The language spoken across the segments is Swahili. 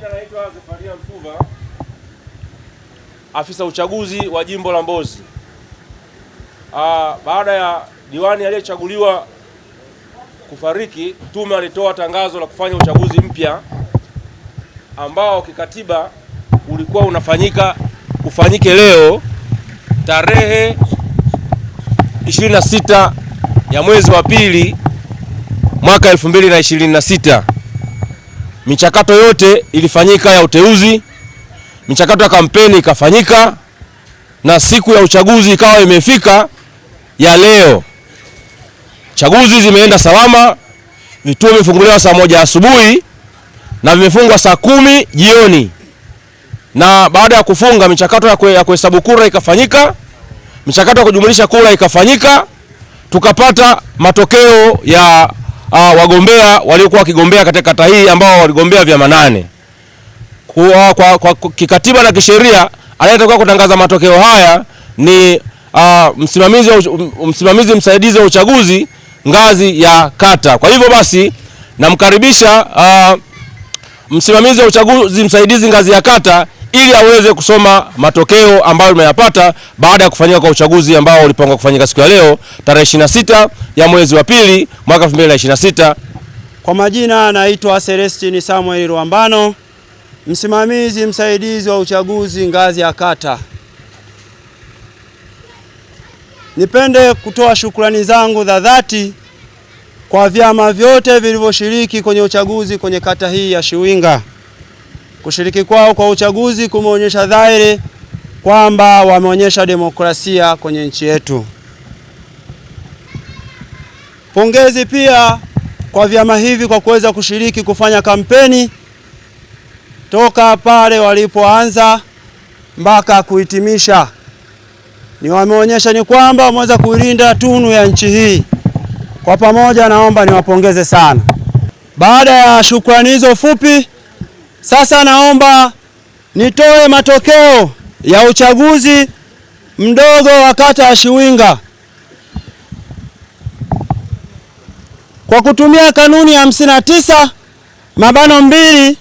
majina naitwa Zefaria Mfuva, afisa uchaguzi wa jimbo la Mbozi. Baada ya diwani aliyechaguliwa kufariki, tume alitoa tangazo la kufanya uchaguzi mpya ambao kikatiba ulikuwa ufanyike leo tarehe 26 ya mwezi wa pili mwaka 2026. Michakato yote ilifanyika ya uteuzi, michakato ya kampeni ikafanyika, na siku ya uchaguzi ikawa imefika ya leo. Chaguzi zimeenda salama, vituo vimefunguliwa saa 1 asubuhi na vimefungwa saa 10 jioni. Na baada ya kufunga, michakato ya kuhesabu kura ikafanyika, michakato ya kujumlisha kura ikafanyika, tukapata matokeo ya wagombea waliokuwa wakigombea katika kata hii ambao waligombea vyama 8. Kwa kikatiba na kisheria, anayetakiwa kutangaza matokeo haya ni msimamizi msaidizi wa uchaguzi ngazi ya kata. Kwa hivyo basi namkaribisha msimamizi wa uchaguzi msaidizi ngazi ya kata ili aweze kusoma matokeo ambayo tumeyapata baada ya kufanyika kwa uchaguzi ambao ulipangwa kufanyika siku ya leo tarehe 26 ya mwezi wa pili mwaka 2026. Kwa majina naitwa Celestine Samuel Rwambano, msimamizi msaidizi wa uchaguzi ngazi ya kata. Nipende kutoa shukrani zangu za dhati kwa vyama vyote vilivyoshiriki kwenye uchaguzi kwenye kata hii ya Shiwinga. Kushiriki kwao kwa uchaguzi kumeonyesha dhahiri kwamba wameonyesha demokrasia kwenye nchi yetu. Pongezi pia kwa vyama hivi kwa kuweza kushiriki kufanya kampeni toka pale walipoanza mpaka kuhitimisha. Wameonyesha ni kwamba wameweza kuilinda tunu ya nchi hii. Kwa pamoja naomba niwapongeze sana. Baada ya shukrani hizo fupi, sasa naomba nitoe matokeo ya uchaguzi mdogo wa kata ya Shiwinga. Kwa kutumia kanuni ya 59(2)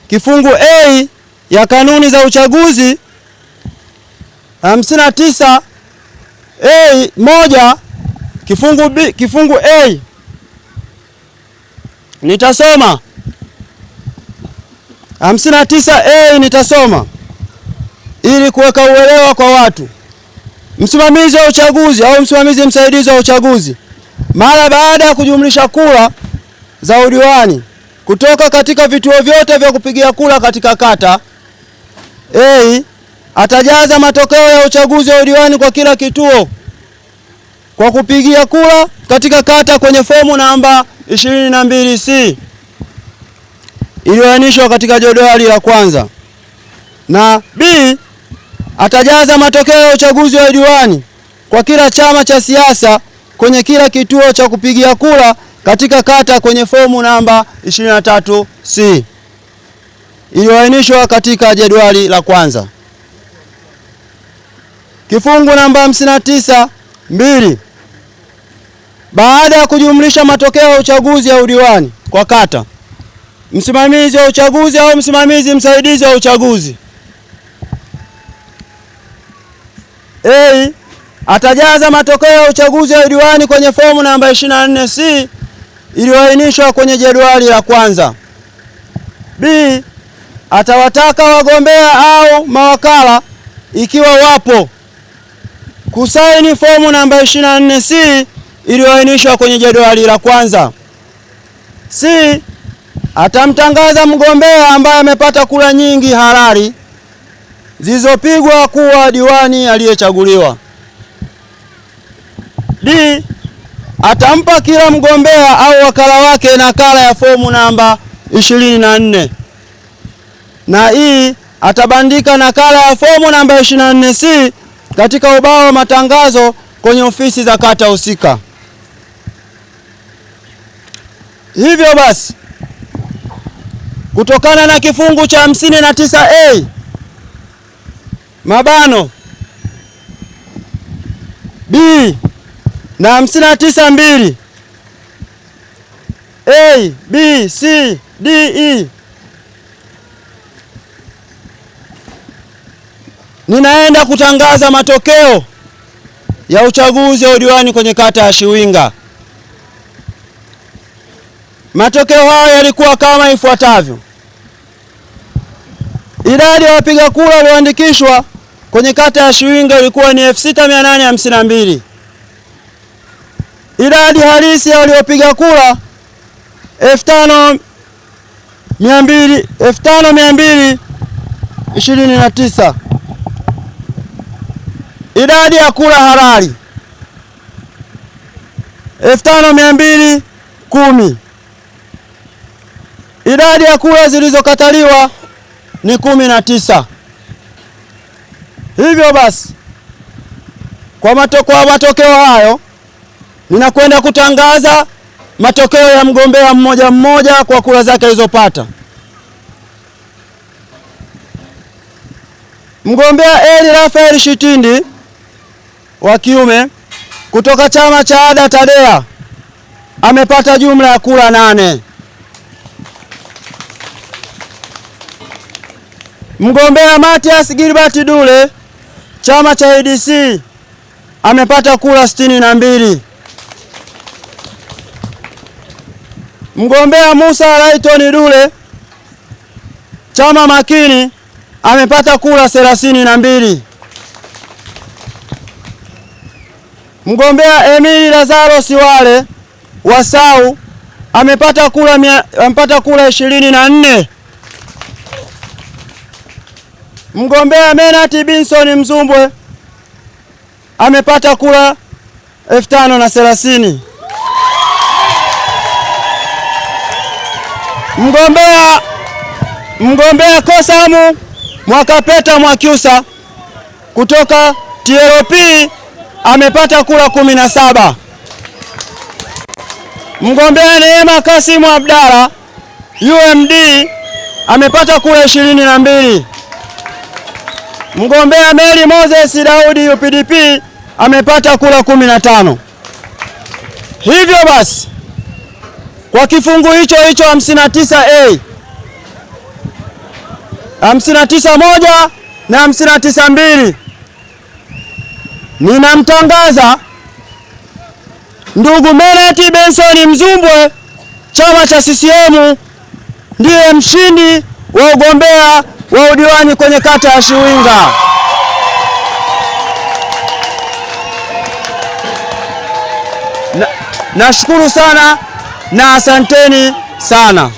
kifungu A ya kanuni za uchaguzi 59(a)(1) kifungu A, nitasoma 59(a) nitasoma ili kuweka uelewa kwa watu. Msimamizi wa uchaguzi au msimamizi msaidizi wa uchaguzi, mara baada ya kujumlisha kura za udiwani kutoka katika vituo vyote vya kupigia kura katika kata A, atajaza matokeo ya uchaguzi wa udiwani kwa kila kituo kwa kupigia kura katika kata kwenye fomu namba 22C iliyoainishwa katika jedwali la kwanza. Na B, atajaza matokeo ya uchaguzi wa udiwani kwa kila chama cha siasa kwenye kila kituo cha kupigia kura katika kata kwenye fomu namba 23C iliyoainishwa katika jedwali la kwanza. Kifungu namba 59(2), baada ya kujumlisha matokeo ya uchaguzi ya udiwani kwa kata, msimamizi wa uchaguzi au msimamizi msaidizi wa uchaguzi A, atajaza matokeo ya uchaguzi wa udiwani kwenye fomu namba 24C iliyoainishwa kwenye jedwali la kwanza. B, atawataka wagombea au mawakala ikiwa wapo kusaini fomu namba 24C iliyoainishwa kwenye jedwali la kwanza. C, atamtangaza mgombea ambaye amepata kura nyingi halali zilizopigwa kuwa diwani aliyechaguliwa. D, atampa kila mgombea au wakala wake nakala ya fomu namba 24. Na E, atabandika nakala ya fomu namba 24C katika ubao wa matangazo kwenye ofisi za kata husika. Hivyo basi, kutokana na kifungu cha 59(a) mabano B na 59(2) A, B, C, D, E ninaenda kutangaza matokeo ya uchaguzi wa udiwani kwenye kata ya Shiwinga. Matokeo hayo yalikuwa kama ifuatavyo. Idadi ya wapiga kura walioandikishwa kwenye kata ya Shiwinga ilikuwa ni 6852. Idadi halisi ya waliopiga kura 5229. Idadi ya kura halali 5210. Idadi ya kura zilizokataliwa ni 19. Hivyo basi, kwa matokeo hayo ninakwenda kutangaza matokeo ya mgombea mmoja mmoja kwa kura zake alizopata. Mgombea Eli Rafael Shitindi wa kiume kutoka chama cha ADA TADEA amepata jumla ya kura 8. Mgombea Matias Gilbert Dule chama cha ADC amepata kura 62. Mgombea Musa Rayton Dule chama Makini amepata kura 32. Mgombea Emili Lazaro Siwale wa SAU amepata kura 24. Mgombea Menati Binson Mzumbwe amepata kura 5030. Mgombea Kosamu Mwakapeta Mwakyusa kutoka TLP amepata kura 17. Mgombea Neema Kasimu Abdalla UMD amepata kura 22. Mgombea Mary Moses Daudi UPDP amepata kura 15. Hivyo basi, kwa kifungu hicho 59A, 59(1) na 59(2) ninamtangaza ndugu Menati Benson Mzumbwe chama cha CCM ndiye mshindi wa ugombea wa udiwani kwenye kata ya Shiwinga. Nashukuru sana na asanteni sana.